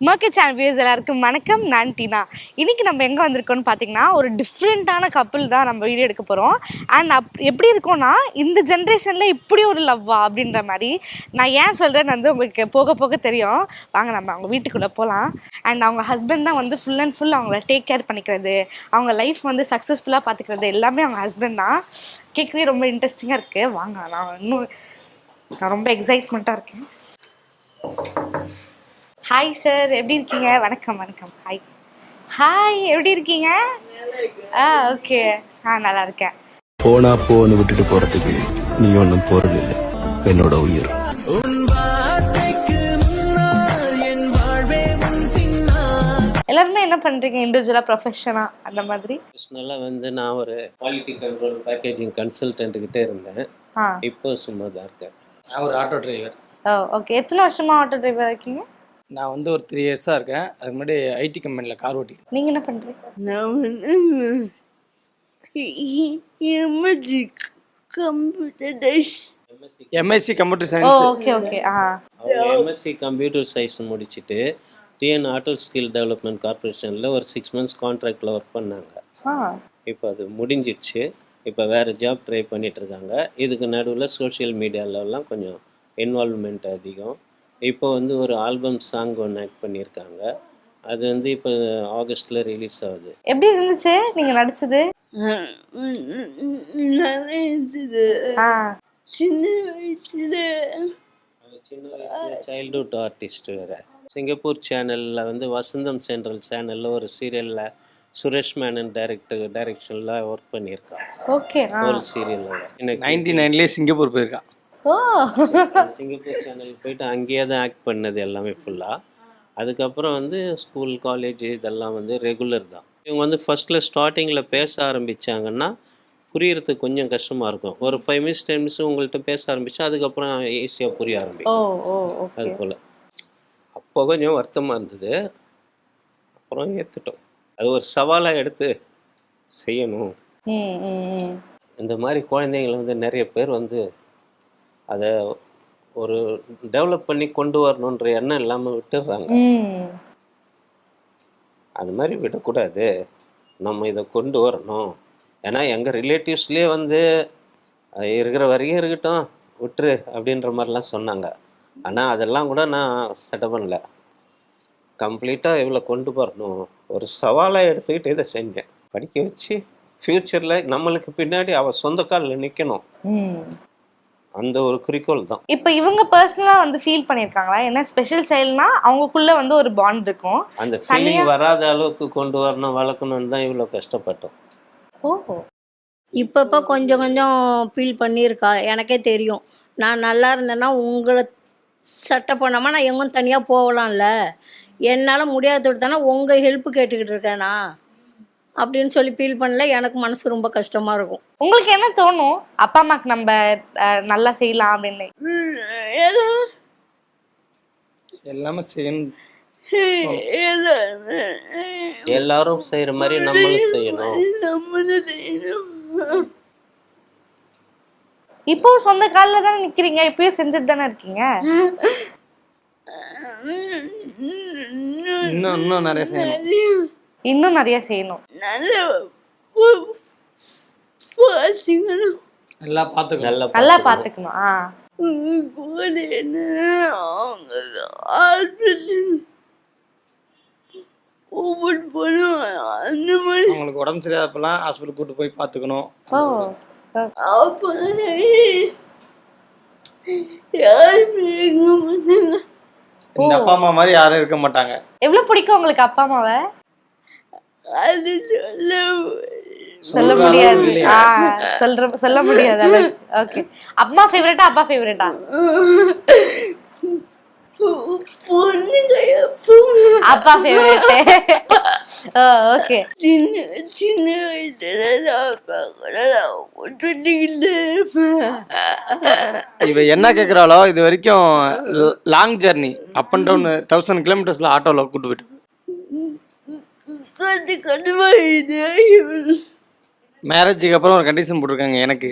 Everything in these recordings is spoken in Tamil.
மார்க்கெட் சேனல் வியூஸ் எல்லாருக்கும் வணக்கம். நான் டீனா. இன்னைக்கு நம்ம எங்கே வந்திருக்கோம்னு பார்த்தீங்கன்னா ஒரு டிஃப்ரெண்ட்டான கப்புள் தான் நம்ம வீடியோ எடுக்க போகிறோம். அண்ட் எப்படி இருக்கோம்னா இந்த ஜென்ரேஷனில் இப்படி ஒரு லவ்வா அப்படின்ற மாதிரி. நான் ஏன் சொல்கிறேன்னு வந்து உங்களுக்கு போக போக தெரியும். வாங்க நம்ம அவங்க வீட்டுக்குள்ளே போகலாம். அண்ட் அவங்க ஹஸ்பண்ட் தான் வந்து ஃபுல் அண்ட் ஃபுல் அவங்கள டேக் கேர் பண்ணிக்கிறது, அவங்க லைஃப் வந்து சக்ஸஸ்ஃபுல்லாக பார்த்துக்கிறது எல்லாமே அவங்க ஹஸ்பண்ட் தான். கேட்கவே ரொம்ப இன்ட்ரெஸ்டிங்காக இருக்குது. வாங்க, நான் ரொம்ப எக்ஸைட்மெண்ட்டாக இருக்கேன். ஹாய் சார், எப்படி இருக்கீங்க? வணக்கம் வணக்கம். ஹாய் எப்படி இருக்கீங்க? ஓகே, நல்லா இருக்கேன். போனா போன்னு விட்டுட்டு போறதுக்கு நீ ஒன்னும் பொருள் இல்லை, என்னோட உயிர். எல்லாருமே என்ன பண்றீங்க? இண்டிவிஜுவலா, ப்ரொஃபஷனா அந்த மாதிரி? ப்ரொஃபஷனலா வந்து நான் ஒரு குவாலிட்டி கண்ட்ரோல் பேக்கேஜிங் கன்சல்டன்ட் கிட்ட இருந்தேன். இப்போ சும்மா தான் இருக்கேன். நான் ஒரு ஆட்டோ டிரைவர். ஓகே. எத்தனை வருஷமா ஆட்டோ டிரைவர் இருக்கீங்க? நான் வந்து ஒரு 3 இயர்ஸாக இருக்கேன். அதுக்கு முன்னாடி ஐடி கம்பெனியில் கார் ஓட்டிட்டு. நீங்கள் என்ன பண்ணுறீங்க? நான் வந்து MSc computer science. Okay okay. MSc computer science முடிச்சுட்டு டிஎன் ஆட்டோ ஸ்கில் டெவலப்மெண்ட் கார்பரேஷனில் ஒரு 6 months கான்ட்ராக்டில் ஒர்க் பண்ணாங்க. இப்போ அது முடிஞ்சிடுச்சு. இப்போ வேறு ஜாப் ட்ரை பண்ணிட்டு இருக்காங்க. இதுக்கு நடுவில் சோஷியல் மீடியாலலாம் கொஞ்சம் இன்வால்வ்மெண்ட் அதிகம். இப்போ வந்து ஒரு ஆல்பம் சாங் ஒன்று ஆக்ட் பண்ணியிருக்காங்க. அது வந்து இப்போ ஆகஸ்டில் ரிலீஸ் ஆகுது. எப்படி இருந்துச்சு நீங்கள் நடிச்சது? நல்லா இருந்தது. சின்ன வயசுல சைல்ட்ஹுட் ஆர்டிஸ்ட் வேறு. சிங்கப்பூர் சேனலில் வந்து வசந்தம் சென்ட்ரல் சேனலில் ஒரு சீரியலில் சுரேஷ் மேனன் டைரக்ஷனில் ஒர்க் பண்ணியிருக்கான். ஓகே. ஒரு சீரியலில் 99 சிங்கப்பூர் போயிருக்கான். சிங்கப்பூர் சேனலுக்கு போயிட்டு அங்கேயே தான் ஆக்ட் பண்ணது எல்லாமே ஃபுல்லாக. அதுக்கப்புறம் வந்து ஸ்கூல் காலேஜ் இதெல்லாம் வந்து ரெகுலர் தான். இவங்க வந்து ஃபர்ஸ்ட்டில் ஸ்டார்டிங்கில் பேச ஆரம்பித்தாங்கன்னா புரியறதுக்கு கொஞ்சம் கஷ்டமாக இருக்கும். ஒரு 5 minutes 10 minutes உங்கள்கிட்ட பேச ஆரம்பித்தா அதுக்கப்புறம் ஈஸியாக புரிய ஆரம்பிக்கும். அது போல் அப்போ கொஞ்சம் வருத்தமாக இருந்தது. அப்புறம் ஏற்றுட்டோம். அது ஒரு சவாலாக எடுத்து செய்யணும். இந்த மாதிரி குழந்தைங்களை வந்து நிறைய பேர் வந்து அதை ஒரு டெவலப் பண்ணி கொண்டு வரணுன்ற எண்ணம் இல்லாமல் விட்டுடுறாங்க. அது மாதிரி விடக்கூடாது, நம்ம இதை கொண்டு வரணும். ஏன்னா எங்கள் ரிலேட்டிவ்ஸ்லேயே வந்து இருக்கிற வரைக்கும் இருக்கட்டும் விட்டுரு அப்படின்ற மாதிரிலாம் சொன்னாங்க. ஆனால் அதெல்லாம் கூட நான் செட்டப் பண்ணல. கம்ப்ளீட்டாக இவ்வளோ கொண்டு வரணும் ஒரு சவாலாக எடுத்துக்கிட்டு இதை செஞ்சேன். படிக்க வச்சு ஃப்யூச்சரில் நம்மளுக்கு பின்னாடி அவள் சொந்த காலில் நிற்கணும். அந்த ஒரு குறிக்கோள் தான். இப்போ இவங்க பர்சனலா வந்து ஃபீல் பண்ணிருக்காங்களா? என்ன ஸ்பெஷல் சைல்ட்னா அவங்களுக்குள்ள வந்து ஒரு பாண்ட் இருக்கும். அந்த ஃபீலிங் வராத அளவுக்கு கொண்டு வரணும், வளர்க்கணும்னு தான் இவ்வளோ கஷ்டப்பட்டோம். இப்போ கொஞ்சம் கொஞ்சம் ஃபீல் பண்ணியிருக்கா. எனக்கே தெரியும். நான் நல்லா இருந்தேன்னா உங்களை சட்டை பண்ணாமல் நான் எங்கும் தனியாக போகலாம்ல. என்னால் முடியாத தானே உங்கள் ஹெல்ப்பு கேட்டுக்கிட்டு இருக்கேனா அப்படின்னு சொல்லி ஃபீல் பண்ணல. எனக்கு மனசு ரொம்ப கஷ்டமாக இருக்கும். உங்களுக்கு என்ன தோணும்? அப்பா அம்மாக்கு நம்ம நல்லா செய்யலாம் அப்படின்னு எல்லாமே செய்யணும். எல்லாரும் செய்யற மாதிரி நம்மளும் செய்யணும். இப்போ சொந்த காலில் தானே நிக்கிறீங்க, இப்பயும் செஞ்சுட்டு தானே இருக்கீங்க. இன்னும் நிறைய செய்யணும். இன்னும் நிறைய செய்யணும். நல்லா பார்த்துக்கணும். நல்லா பார்த்துக்கணும். அவங்களுக்கு உடம்பு சரியாதப்பெல்லாம் ஹாஸ்பிட்டல் கூட்டு போய் பார்த்துக்கணும். இந்த அப்பா அம்மா மாதிரி யாரும் இருக்க மாட்டாங்க. எவ்வளவு பிடிக்கும் உங்களுக்கு அப்பா அம்மாவை? சொல்ல முடியாது. சொல்ல முடியாது. ஓகே. அம்மா ஃபேவரட்டா அப்பா ஃபேவரட்டா? அப்பா ஃபேவரட். ஓகே. சின்ன வயசுல இவ என்ன கேக்குறாளோ இது வரைக்கும் long journey up and down 1000 kilometers ஆட்டோல கூட்டு போயிட்டு மேரேஜுக்கு அப்புறம் ஒரு கண்டிஷன் போட்டிருக்காங்க எனக்கு.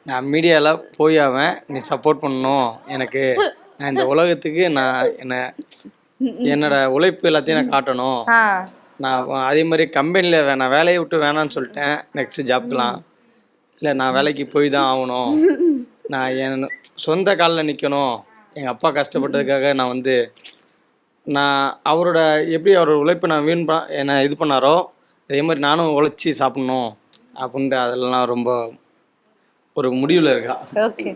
நான் மீடியாவில் போய் அவன் நீ சப்போர்ட் பண்ணணும் எனக்கு, நான் இந்த உலகத்துக்கு நான் என்ன என்னோட உழைப்பு எல்லாத்தையும் நான் காட்டணும். ஆ நான் அதே மாதிரி கம்பெனியில் நான் வேலையை விட்டு வேணான்னு சொல்லிட்டேன். நெக்ஸ்ட் ஜாப்லாம் இல்லை, நான் வேலைக்கு போய் தான் ஆகணும். நான் என் சொந்த காலில் நிற்கணும். எங்கள் அப்பா கஷ்டப்பட்டதுக்காக நான் வந்து நான் அவரோட எப்படி அவரோட உழைப்பை நான் என்னை இது பண்ணாரோ அதே மாதிரி நானும் உழைச்சி சாப்பிட்ணும் அப்படின்ட்டு அதெல்லாம் ரொம்ப ஒரு முடிவில் இருக்கா. ஓகே.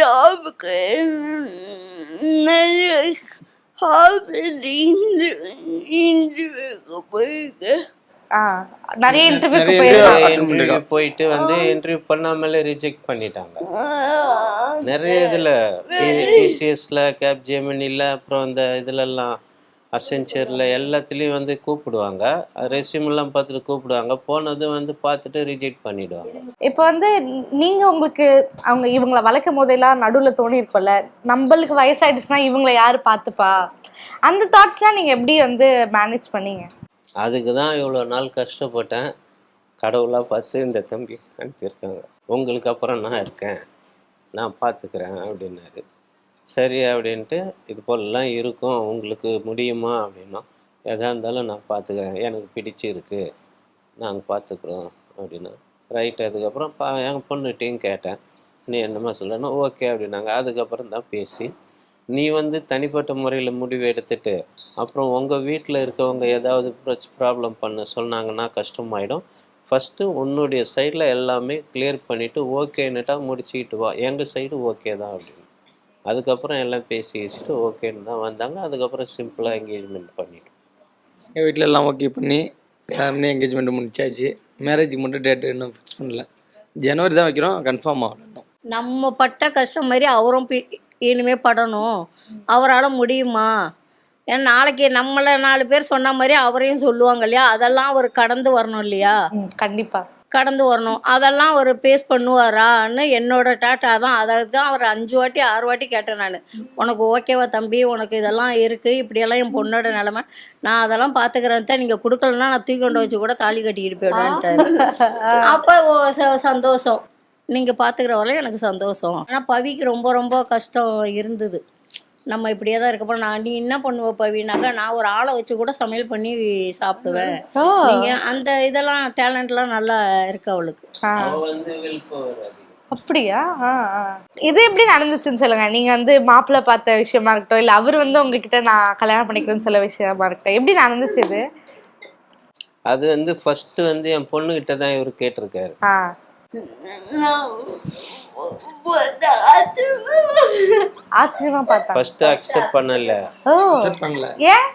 டாபுக்கு நிறைய இன்டர்வியூக்கு போயிருக்கு. நிறைய இன்டர்வியூக்கு நிறைய போயிருக்காங்க. இன்டர்வியூ போயிட்டு வந்து இன்டர்வியூ பண்ணாமலே ரிஜெக்ட் பண்ணிட்டாங்க. நிறைய இதில் டிசிஎஸ்ல, கேப் ஜெமினியில், அப்புறம் இந்த இதுலலாம் அசென்ச்சரில் எல்லாத்துலேயும் வந்து கூப்பிடுவாங்க. ரெஸ்யூமெல்லாம் பார்த்துட்டு கூப்பிடுவாங்க. போனது வந்து பார்த்துட்டு ரிஜெக்ட் பண்ணிடுவாங்க. இப்போ வந்து நீங்க உங்களுக்கு அவங்க இவங்களை வளர்க்கும் போதெல்லாம் நடுவில் தோணி இருக்கும்ல, நம்மளுக்கு வயசாயிடுச்சுன்னா இவங்களை யாரு பார்த்துப்பா, அந்த தாட்ஸ்லாம் நீங்க எப்படி வந்து மேனேஜ் பண்ணீங்க? அதுக்கு தான் இவ்வளோ நாள் கஷ்டப்பட்டேன். கடவுளாக பார்த்து இந்த தம்பி அனுப்பியிருக்காங்க. உங்களுக்கு அப்புறம் நான் இருக்கேன், நான் பார்த்துக்கிறேன் அப்படின்னாரு. சரி அப்படின்ட்டு இது போலலாம் இருக்கும், உங்களுக்கு முடியுமா அப்படின்னா, எதாக இருந்தாலும் நான் பார்த்துக்கிறேன், எனக்கு பிடிச்சிருக்கு, நாங்கள் பார்த்துக்குறோம் அப்படின்னா ரைட். அதுக்கப்புறம் என் பொண்ணுகிட்டையும் கேட்டேன், நீ என்னமா சொல்லணும், ஓகே அப்படின்னாங்க. அதுக்கப்புறம் தான் பேசி நீ வந்து தனிப்பட்ட முறையில் முடிவு எடுத்துட்டு அப்புறம் உங்கள் வீட்டில் இருக்கவங்க ஏதாவது ப்ராப்ளம் பண்ண சொன்னாங்கன்னா கஷ்டமாயிடும். ஃபஸ்ட்டு உன்னுடைய சைடில் எல்லாமே கிளியர் பண்ணிவிட்டு ஓகேன்னுட்டா முடிச்சுக்கிட்டு வா, எங்கள் சைடு ஓகே தான் அப்படின்னு. அதுக்கப்புறம் எல்லாம் பேசி வச்சுட்டு ஓகேன்னு தான் வந்தாங்க. அதுக்கப்புறம் சிம்பிளாக என்கேஜ்மெண்ட் பண்ணிட்டோம். எங்கள் வீட்டில் எல்லாம் ஓகே பண்ணி ஃபேமிலி என்கேஜ்மெண்ட் முடிச்சாச்சு. மேரேஜுக்கு மட்டும் டேட்டு இன்னும் ஃபிக்ஸ் பண்ணல. ஜனவரி தான் வைக்கிறோம், கன்ஃபார்ம் ஆகணும். நம்ம பட்ட கஷ்டம் மாதிரி அவரும் இனிமே படணும். அவரால் முடியுமா? ஏன்னா நாளைக்கு நம்மளை 4 பேர் சொன்ன மாதிரி அவரையும் சொல்லுவாங்க இல்லையா, அதெல்லாம் அவர் கடந்து வரணும் இல்லையா. கண்டிப்பா கடந்து வரணும். அதெல்லாம் அவர் பேஸ் பண்ணுவாரான்னு என்னோட டாட்டா தான். அதை தான் அவர் 5 வாட்டி 6 வாட்டி கேட்டேன் நான். உனக்கு ஓகேவா தம்பி, உனக்கு இதெல்லாம் இருக்குது, இப்படியெல்லாம் என் பொண்ணோட நிலமை, நான் அதெல்லாம் பார்த்துக்கிறேன் தான், நீங்கள் கொடுக்கலன்னா நான் தூக்கி கொண்டு வச்சு கூட தாலி கட்டிக்கிட்டு போயிடுவேன்ட்டாரு. அப்போ சந்தோஷம், நீங்கள் பார்த்துக்கிற வரையும் எனக்கு சந்தோஷம். ஆனால் பவிக்கு ரொம்ப ரொம்ப கஷ்டம் இருந்தது. நம்ம இப்படியே தான் இருக்க போகிறோம். நீ என்ன பண்ணுவ பவினாக்கா, நான் ஒரு ஆளை வச்சு கூட சமையல் பண்ணி சாப்பிடுவேன். நீங்கள் அந்த இதெல்லாம் டேலண்ட்லாம் நல்லா இருக்கு அவளுக்கு. அப்படியா? இது எப்படி நடந்துச்சுன்னு சொல்லுங்க. நீங்க வந்து மாப்பிள்ளை பார்த்த விஷயமா இருக்கட்டும், இல்ல அவர் வந்து உங்ககிட்ட நான் கல்யாணம் பண்ணிக்கிறேன்னு சொல்ல விஷயமா இருக்கட்டும், எப்படி நடந்துச்சு இது? அது வந்து ஃபர்ஸ்ட் வந்து என் பொண்ணுகிட்ட தான் இவர் கேட்டிருக்காரு. ஆச்சரியமா பார்த்தா ஃபர்ஸ்ட் அக்செப்ட் பண்ணல. அக்செப்ட் பண்ணல. ஏன்?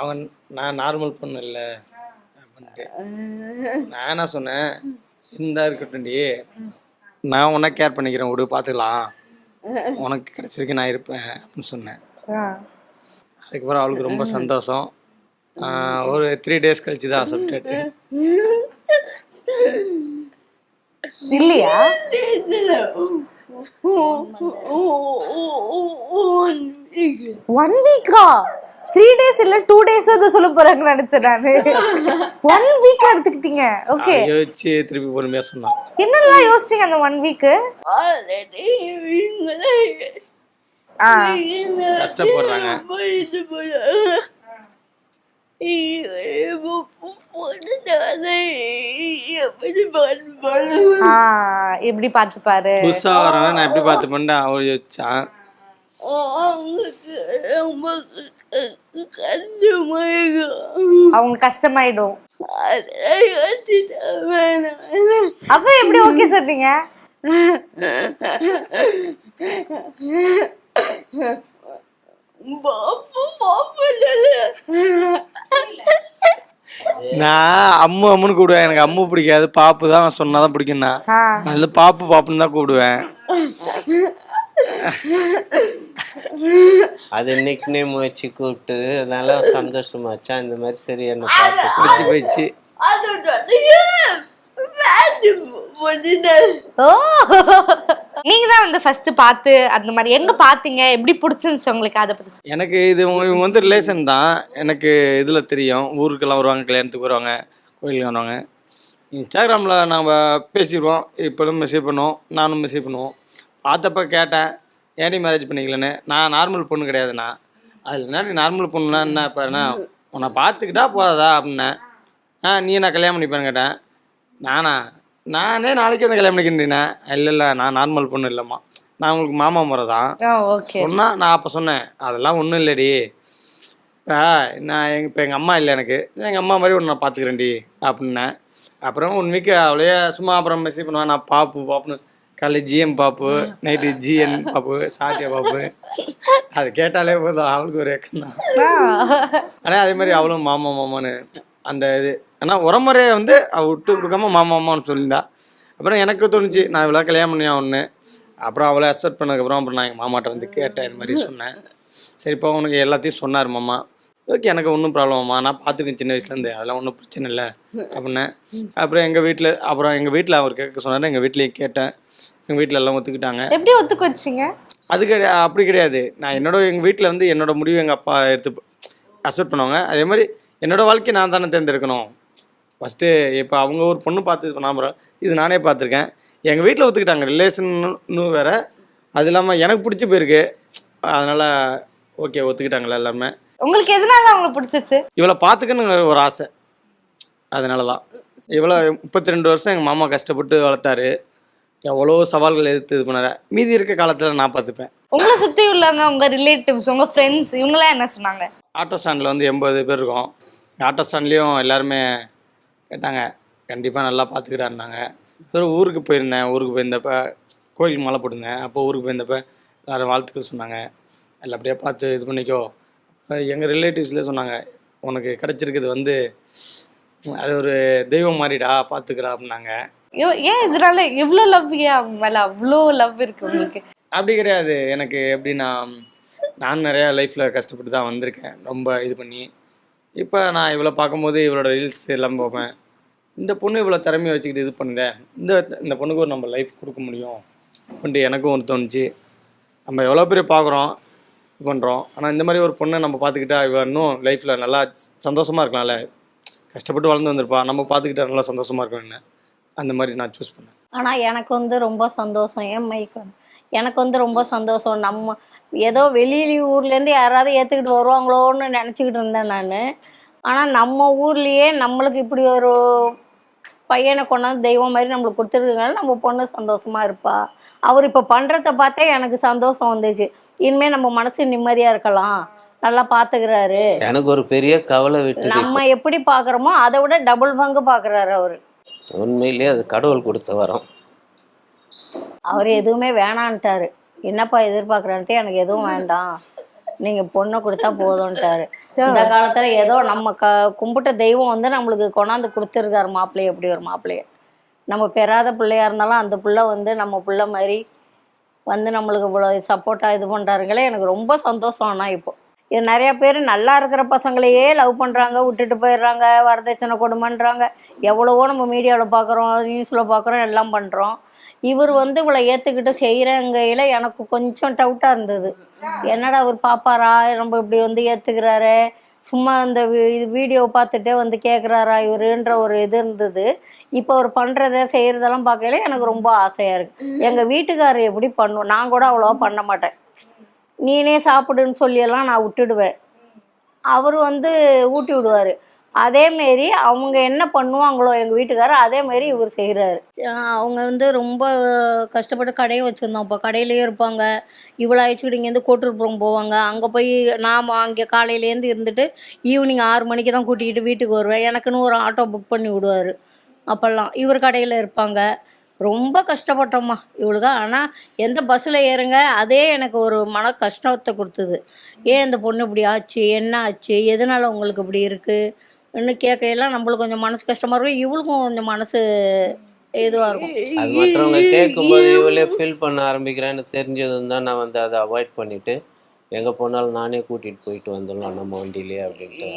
அவன் நான் நார்மல் பொண்ணு இல்லை அப்படின்ட்டு. நான் என்ன சொன்னேன், இந்த இருக்கட்டும்டி, நான் உன்னை கேர் பண்ணிக்கிறேன், விடு பார்த்துக்கலாம், உனக்கு கிடைச்சிருக்கு நான் இருப்பேன் அப்படின்னு சொன்னேன். அதுக்கப்புறம் அவளுக்கு ரொம்ப சந்தோஷம். ஒரு 3 days கழிச்சு தான் அக்செப்டட். இல்லையா? 1 week-ஆ? 3 days இல்ல 2 days சொல்ல போறாங்க நினைச்சேன் நானு. 1 week எடுத்துக்கிட்டீங்க. ஓகே. யோசிச்சு திருப்பி பொறுமையா சொன்னான். என்னெல்லாம் யோசிச்சீங்க அந்த 1 week? கஷ்டப்படுறாங்க. எப்படி பார்த்துப்பாரு, புதுசா வரவன் நான் எப்படி பார்த்து பண்ண அவள் யோசிச்சான். அவங்க கஷ்டமாயிடும். அப்புறம் எப்படி ஓகே சொல்றீங்க? நான் அம்மு அம்முன்னு கூப்பிடுவேன். எனக்கு அம்மு பிடிக்காது, பாப்பு தான் சொன்னாதான் பிடிக்கும். நான் அதுல பாப்பு பாப்புன்னு தான் கூப்பிடுவேன். அது நிக் நேம் வச்சு கூப்பிட்டு நல்லா சந்தோஷமாச்சா. இந்த மாதிரி சரி என்ன பார்த்து பிடிச்சி போயிடுச்சு. நீங்க தான் வந்து ஃபர்ஸ்ட் பார்த்து அந்த மாதிரி எங்க பாத்தீங்க, எப்படி பிடிச்சிருந்துச்சு உங்களுக்கு? அதை பத்தி எனக்கு இது இவங்க வந்து ரிலேஷன் தான். எனக்கு இதுல தெரியும், ஊருக்கெல்லாம் வருவாங்க, கல்யாணத்துக்கு வருவாங்க, கோயிலுக்கு வருவாங்க. இன்ஸ்டாகிராமில் நாம் பேசிடுவோம், இப்போதும் மெசேஜ் பண்ணுவோம், நானும் மெசேஜ் பண்ணுவோம். பார்த்தப்ப கேட்டேன், ஏன்டி மேரேஜ் பண்ணிக்கலன்னு. நான் நார்மல் பொண்ணு கிடையாதுண்ணா. அதில் என்ன நார்மல் பொண்ணுனா என்ன இப்போ என்ன உன்னை பார்த்துக்கிட்டா போதாதா அப்படின்னேன். நீ நான் கல்யாணம் பண்ணிப்பேன்னு கேட்டேன். நானே நாளைக்கு வந்து கல்யாணம் பண்ணிக்கின்றேண்ணே. இல்லை நான் நார்மல் பொண்ணு இல்லைம்மா, நான் உங்களுக்கு மாமா முறை தான் ஓகே. சொன்னா. நான் அப்போ சொன்னேன் அதெல்லாம் ஒன்றும் இல்லைடி, இப்போ நான் இப்போ எங்கள் அம்மா இல்லை எனக்கு, எங்கள் அம்மா மாதிரி ஒன்று நான் பார்த்துக்கிறேன்டி அப்படின்னேன். அப்புறம் உண்மைக்கு அவளையே சும்மா அப்புறம் மெசேஜ் பண்ணுவேன். நான் பாப்புன்னு காலையில் ஜிஎம் பாப்பு, நைட்டு ஜிஎன் பாப்பு, சாட்டியா பாப்பு, அது கேட்டாலே போதும் அவளுக்கு ஒரு ஏக்கம் தான். ஆனால் அதே மாதிரி அவளும் மாமான்னு அந்த இது. ஆனால் உரமுறையை வந்து அவள் விட்டு கொடுக்காம மாமான்னு சொல்லியிருந்தா. அப்புறம் எனக்கு தோணுச்சு நான் இவ்வளோ கல்யாணம் பண்ணியா ஒன்று. அப்புறம் அவளை அக்செப்ட் பண்ணதுக்கப்புறம் அப்புறம் நான் எங்கள் மாமாட்ட வந்து கேட்டேன், இது மாதிரி சொன்னேன். சரிப்பா உனக்கு எல்லாத்தையும் சொன்னார் மாமா. ஓகே எனக்கு ஒன்றும் ப்ராப்ளம்மா, நான் பார்த்துக்கேன் சின்ன வயசுலேருந்து, அதெல்லாம் ஒன்றும் பிரச்சனை இல்லை அப்படின்னேன். அப்புறம் எங்கள் வீட்டில் அவர் கேட்க சொன்னார். எங்கள் வீட்லேயும் கேட்டேன். எங்கள் வீட்டில் எல்லாம் ஒத்துக்கிட்டாங்க. எப்படி ஒத்துக்க வச்சிங்க? அது அப்படி கிடையாது. நான் எங்கள் வீட்டில் வந்து என்னோட முடிவு எங்கள் அப்பா எடுத்து அக்செப்ட் பண்ணுவாங்க. அதே மாதிரி என்னோடய வாழ்க்கையை நான் தானே தேர்ந்தெடுக்கணும். ஃபஸ்ட்டு இப்போ அவங்க ஒரு பொண்ணு பார்த்து இது பண்ணாமல் இது நானே பார்த்துருக்கேன். எங்கள் வீட்டில் ஒத்துக்கிட்டாங்க, ரிலேஷன்னு வேறு. அது இல்லாமல் எனக்கு பிடிச்சி போயிருக்கு, அதனால் ஓகே ஒத்துக்கிட்டாங்களா எல்லாருமே. உங்களுக்கு எதனால அவங்களை பிடிச்சிச்சு? இவளை பார்த்துக்கணுங்கிற ஒரு ஆசை, அதனால தான். இவ்வளோ 32 வருஷம் எங்கள் மாமா கஷ்டப்பட்டு வளர்த்தாரு. எவ்வளோ சவால்கள் எதிர்த்து இது பண்ணாரு. மீதி இருக்க காலத்தில் நான் பார்த்துப்பேன். உங்களை சுற்றி உள்ளவங்க, உங்கள் ரிலேட்டிவ்ஸ், உங்கள் ஃப்ரெண்ட்ஸ் இவங்களாம் என்ன சொன்னாங்க? ஆட்டோ ஸ்டாண்டில் வந்து 80 பேர் இருக்கோம். ஆட்டோ ஸ்டாண்ட்லேயும் எல்லாருமே கேட்டாங்க, கண்டிப்பாக நல்லா பார்த்துக்கிட்டாருனாங்க. அப்புறம் ஊருக்கு போயிருந்தப்ப கோயிலுக்கு மாலை போட்டிருந்தேன். அப்போ ஊருக்கு போயிருந்தப்ப எல்லாரும் வாழ்த்துக்கள் சொன்னாங்க, நல்லபடியாக பார்த்து இது பண்ணிக்கோ. எங்கள் ரிலேட்டிவ்ஸ்லேயே சொன்னாங்க, உனக்கு கிடச்சிருக்குது வந்து அது ஒரு தெய்வம் மாதிரிடா, பார்த்துக்கிறா அப்படின்னாங்க. ஏன் இதனால எவ்வளோ லவ்? ஏன் மேலே அவ்வளோ லவ் இருக்கு உங்களுக்கு? அப்படி கிடையாது. எனக்கு எப்படின்னா, நான் நிறையா லைஃப்பில் கஷ்டப்பட்டு தான் வந்திருக்கேன், ரொம்ப இது பண்ணி. இப்போ நான் இவ்வளோ பார்க்கும்போது இவளோட ரீல்ஸ் எல்லாம் பார்ப்பேன். இந்த பொண்ணு இவ்வளோ திறமையை வச்சுக்கிட்டு இது பண்ணுங்க, இந்த பொண்ணுக்கு ஒரு நம்ம லைஃப் கொடுக்க முடியும் அப்படின்ட்டு எனக்கும் ஒரு தோணுச்சு. நம்ம எவ்வளோ பேர் பார்க்குறோம் இது பண்ணுறோம், ஆனால் இந்த மாதிரி ஒரு பொண்ணை நம்ம பார்த்துக்கிட்டா இவள் இன்னும் லைஃப்பில் நல்லா சந்தோஷமாக இருக்கலாம்ல. கஷ்டப்பட்டு வளர்ந்து வந்திருப்பா, நம்ம பார்த்துக்கிட்டா நல்லா சந்தோஷமாக இருக்கணும்னு அந்த மாதிரி நான் சூஸ் பண்ணேன். ஆனால் எனக்கு வந்து ரொம்ப சந்தோஷம். எனக்கு வந்து ரொம்ப சந்தோஷம். நம்ம ஏதோ ஊர்லேருந்து யாராவது ஏற்றுக்கிட்டு வருவாங்களோன்னு நினச்சிக்கிட்டு இருந்தேன் நான். ஆனால் நம்ம ஊர்லேயே நம்மளுக்கு இப்படி ஒரு பையனை கொண்டாந்து தெய்வம் மாதிரி நம்மளுக்கு கொடுத்துருக்கனால நம்ம பொண்ணு சந்தோஷமாக இருப்பா. அவர் இப்போ பண்ணுறத பார்த்தே எனக்கு சந்தோஷம் வந்துச்சு. இனிமேல் நம்ம மனசு நிம்மதியாக இருக்கலாம், நல்லா பார்த்துக்கிறாரு. எனக்கு ஒரு பெரிய கவலை விட்டு, நம்ம எப்படி பார்க்குறோமோ அதை விட டபுள் பங்கு பார்க்குறாரு அவர். உண்மையிலேயே அது கடவுள் கொடுத்த வரம். அவர் எதுவுமே வேணான்ட்டாரு. என்னப்பா எதிர்பார்க்குறான்ட்டு, எனக்கு எதுவும் வேண்டாம், நீங்கள் பொண்ணை கொடுத்தா போதும்ன்ட்டாரு. இந்த காலத்தில் ஏதோ நம்ம கும்பிட்ட தெய்வம் வந்து நம்மளுக்கு கொண்டாந்து கொடுத்துருக்காரு மாப்பிள்ளைய. எப்படி ஒரு மாப்பிள்ளைய நம்ம பெறாத பிள்ளையா இருந்தாலும் அந்த பிள்ளை வந்து நம்ம பிள்ளை மாதிரி வந்து நம்மளுக்கு இவ்வளோ சப்போர்ட்டாக இது பண்ணுறாருங்களே, எனக்கு ரொம்ப சந்தோஷம். ஆனால் இப்போ இது நிறையா பேர் நல்லா இருக்கிற பசங்களையே லவ் பண்ணுறாங்க, விட்டுட்டு போயிடுறாங்க, வரதட்சணை கொடுமைன்றாங்க. எவ்வளவோ நம்ம மீடியாவில் பார்க்குறோம், நியூஸில் பார்க்குறோம், எல்லாம் பண்ணுறோம். இவர் வந்து இவளை ஏற்றுக்கிட்டு செய்கிறங்கையில் எனக்கு கொஞ்சம் டவுட்டாக இருந்தது. என்னடா அவர் பாப்பாரா, நம்ம இப்படி வந்து ஏற்றுக்கிறாரு, சும்மா இந்த வீடியோ பார்த்துட்டே வந்து கேட்குறாரா இவருன்ற ஒரு இது இருந்தது. இப்போ அவர் பண்ணுறத செய்கிறதெல்லாம் பார்க்கல எனக்கு ரொம்ப ஆசையாக இருக்குது. எங்கள் வீட்டுக்காரர் எப்படி பண்ணுவோம், நான் கூட அவ்வளோவா பண்ண மாட்டேன். நீனே சாப்பிடுன்னு சொல்லியெல்லாம் நான் விட்டுடுவேன், அவர் வந்து ஊட்டி விடுவார். அதேமாரி அவங்க என்ன பண்ணுவாங்களோ எங்கள் வீட்டுக்காரர், அதேமாரி இவர் செய்கிறாரு. அவங்க வந்து ரொம்ப கஷ்டப்பட்டு கடையை வச்சுருந்தோம். அப்போ கடையிலேயே இருப்பாங்க. இவ்வளோ அழைச்சிக்கிட்டு இங்கேருந்து கோட்டூர்புரம் போவாங்க. அங்கே போய் நாம் அங்கே காலையிலேருந்து இருந்துட்டு ஈவினிங் 6 மணிக்கு தான் கூட்டிகிட்டு வீட்டுக்கு வருவேன். எனக்குன்னு ஒரு ஆட்டோ புக் பண்ணி விடுவார். அப்போல்லாம் இவர் கடையில் இருப்பாங்க. ரொம்ப கஷ்டப்பட்டோம்மா இவளுக்கு. ஆனால் எந்த பஸ்ஸில் ஏறுங்க அதே எனக்கு ஒரு மன கஷ்டத்தை கொடுத்தது. ஏன் இந்த பொண்ணு இப்படி ஆச்சு, என்ன ஆச்சு, எதனால் உங்களுக்கு இப்படி இருக்குது இன்னும் கேட்கையெல்லாம் நம்மளுக்கு கொஞ்சம் மனசு கஷ்டமாக இருக்கும், இவளுக்கும் கொஞ்சம் மனசு இதுவாக இருக்கும். அது மற்றவங்க கேட்கும்போது இவளே ஃபீல் பண்ண ஆரம்பிக்கிறேன்னு தெரிஞ்சதும் தான் நான் வந்து அதை அவாய்ட் பண்ணிவிட்டு எங்கே போனாலும் நானே கூட்டிகிட்டு போயிட்டு வந்துடலாம் நம்ம வண்டியிலே அப்படின்ட்டு.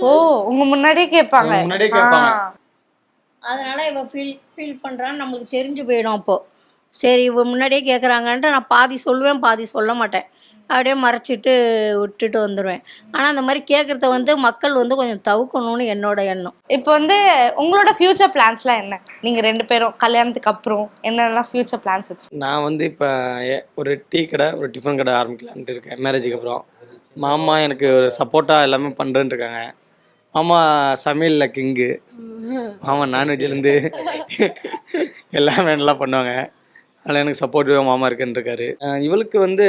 ஓ, உங்க முன்னாடியே கேட்பாங்க. முன்னாடியே கேட்பாங்க. அதனால இவ ஃபீல் பண்ணுறான்னு நம்மளுக்கு தெரிஞ்சு போயிடும். அப்போது சரி இவ முன்னாடியே கேட்குறாங்கன்ட்டு நான் பாதி சொல்லுவேன், பாதி சொல்ல மாட்டேன். அப்படியே மறைச்சிட்டு விட்டுட்டு வந்துடுவேன். ஆனால் அந்த மாதிரி கேட்குறத வந்து மக்கள் வந்து கொஞ்சம் தவிர்க்கணும்னு என்னோட எண்ணம். இப்போ வந்து உங்களோட ஃபியூச்சர் பிளான்ஸ்லாம் என்ன? நீங்க 2 பேரும் கல்யாணத்துக்கு அப்புறம் என்னெல்லாம் ஃபியூச்சர் பிளான்ஸ் வச்சு? நான் வந்து இப்போ ஒரு டீ கடை ஒரு டிஃபன் கடை ஆரம்பிக்கலான்ட்டு இருக்கேன் மேரேஜுக்கு அப்புறம். மாமா எனக்கு ஒரு சப்போர்ட்டாக எல்லாமே பண்ணுறேன்னு இருக்காங்க. மாமா சமையலில் கிங்கு. மாமா நான்வெஜ்லேருந்து எல்லாமே நல்லா பண்ணுவாங்க. அதில் எனக்கு சப்போர்ட்டிவாக மாமா இருக்குன்னு இருக்காரு. இவளுக்கு வந்து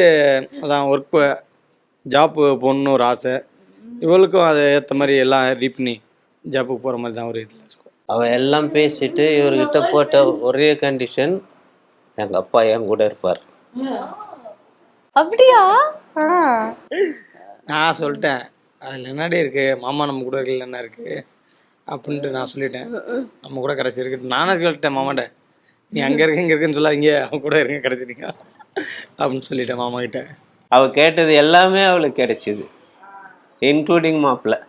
அதான் ஒர்க் ஜாப்பு போகணுன்னு ஒரு ஆசை. இவளுக்கும் அதை ஏற்ற மாதிரி எல்லாம் ரெடி பண்ணி ஜாப்புக்கு போகிற மாதிரி தான் ஒரு இதில் இருக்கும். அவன் எல்லாம் பேசிட்டு இவர்கிட்ட போட்ட ஒரே கண்டிஷன், எங்கள் அப்பா என் கூட இருப்பார். அப்படியா? நான் சொல்லிட்டேன், அதில் என்னடி இருக்குது, மாமா நம்ம கூட இருக்கல என்ன இருக்குது அப்படின்ட்டு நான் சொல்லிட்டேன். நம்ம கூட கடைசி இருக்கு. நானே சொல்லிட்டேன் மாமாட்ட, நீ அங்கே இருக்க இங்கே இருக்குன்னு சொல்லாதீங்க, அவன் கூட இருங்க கிடச்சிட்டீங்க அப்படின்னு சொல்லிட்டேன் மாமா கிட்ட. அவள் கேட்டது எல்லாமே அவளுக்கு கிடைச்சிது, இன்க்ளூடிங் மாப்பிள்ளை.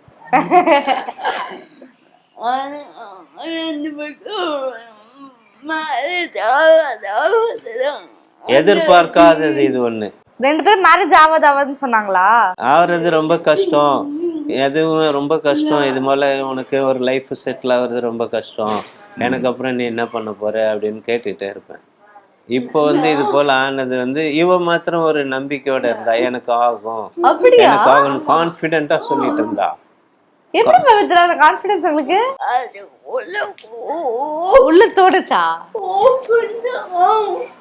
எதிர்பார்க்காதது இது ஒன்று. 2 பேரும் மேரேஜ் ஆகாதுன்னு சொன்னாங்களா? ஆகிறது ரொம்ப கஷ்டம், எதுவும் ரொம்ப கஷ்டம். இது போல உனக்கு ஒரு லைஃப் செட்டில் ஆகுறது ரொம்ப கஷ்டம், எனக்கு அப்புறம் நீ என்ன பண்ண போற அப்படின்னு கேட்டுகிட்டே இருப்பேன். இப்போ வந்து இது போல் ஆனது வந்து இவ மாத்திரம் ஒரு நம்பிக்கையோட இருந்தா, எனக்கு ஆகும் எனக்கு ஆகும் கான்ஃபிடென்ட்டாக சொல்லிட்டு இருந்தா. எப்படி பவித்ரா அந்த கான்ஃபிடன்ஸ் உங்களுக்கு உள்ள தோணுச்சா?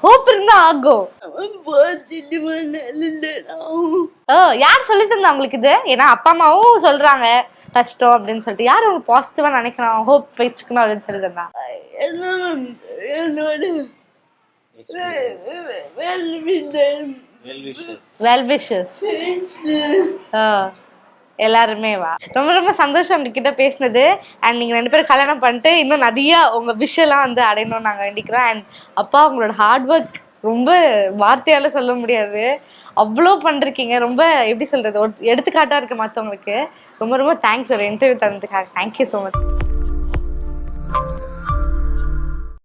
ஹோப் இருந்தா ஆகும். யார் சொல்லி தந்தா உங்களுக்கு இது? ஏன்னா அப்பா அம்மாவும் சொல்றாங்க கஷ்டம் அப்படின்னு சொல்லிட்டு, யார் உங்களுக்கு பாசிட்டிவா நினைக்கணும், ஹோப் வச்சுக்கணும் அப்படின்னு சொல்லி தந்தா? வெல் விஷஸ் எல்லாருமே வா. ரொம்ப ரொம்ப சந்தோஷம் உங்ககிட்ட பேசினது. அண்ட் நீங்கள் 2 பேரும் கல்யாணம் பண்ணிட்டு இன்னும் நிறையா உங்கள் விஷயம்லாம் வந்து அடையணும்னு நாங்கள் வேண்டிக்கிறோம். அண்ட் அப்பா உங்களோட ஹார்ட் ஒர்க் ரொம்ப வார்த்தையால் சொல்ல முடியாது, அவ்வளோ பண்ணிருக்கீங்க. ரொம்ப எப்படி சொல்கிறது, ஒரு எடுத்துக்காட்டாக இருக்குது மற்றவங்களுக்கு. ரொம்ப ரொம்ப தேங்க்ஸ் ஒரு இன்டர்வியூ தந்ததுக்காக. Thank you so much.